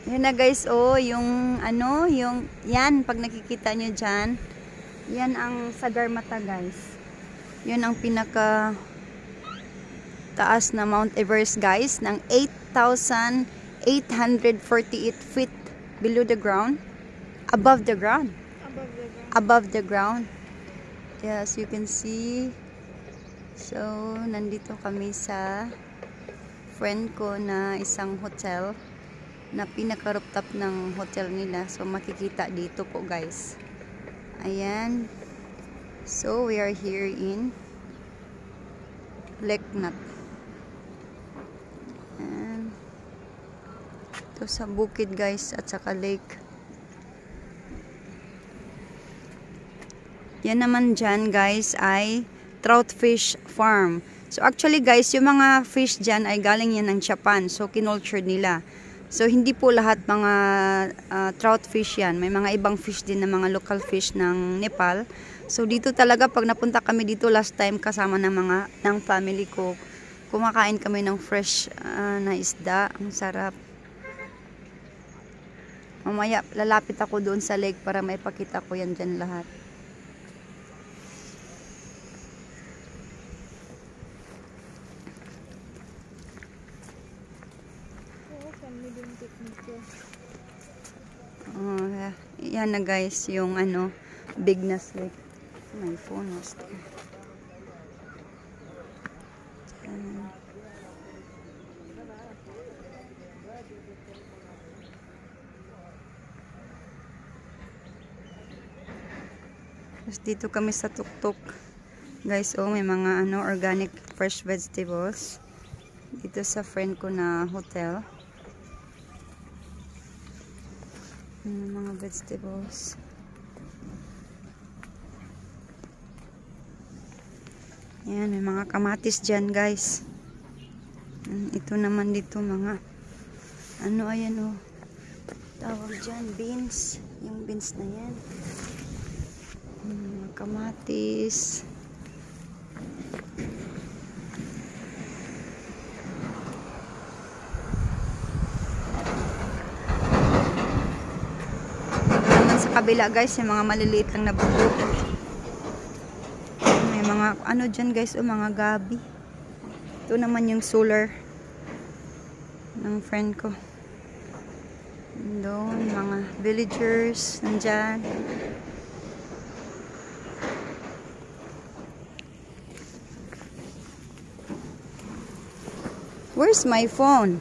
Yan na guys, oh, yung ano, yung yan, pag nakikita nyo dyan, yan ang Sagarmatha guys. Yun ang pinaka taas na Mount Everest guys, ng 8,848 feet below the ground. Above the ground. Above the ground. Yes, you can see. So, nandito kami sa friend ko na isang hotel na pinaka-rooftop ng hotel nila. So, makikita dito po guys. Ayan. So, we are here in Leknath. And ito sa bukid guys at saka lake. Yan naman dyan guys ay trout fish farm. So actually guys, yung mga fish dyan ay galing yan ng Japan. So kinulture nila. So hindi po lahat mga trout fish yan. May mga ibang fish din na mga local fish ng Nepal. So dito talaga pag napunta kami dito last time kasama ng family ko, kumakain kami ng fresh na isda. Ang sarap. Mamaya lalapit ako doon sa lake para maipakita ko yan dyan lahat. Yan na guys, yung ano, Bigness Lake. My phone was there. Tapos dito kami sa tuktok. Guys, oh, may mga ano, organic fresh vegetables. Dito sa friend ko na hotel. Mga vegetables. Ayan, may mga kamatis dyan guys. Ito naman dito mga ano, ayan o, tawag dyan, beans. Yung beans na yan. Mga kamatis. Kabila guys, yung mga maliliit lang na bundok. May mga ano dyan guys, mga gabi. Ito naman yung solar ng friend ko. Doon, mga villagers nandyan. Where's my phone?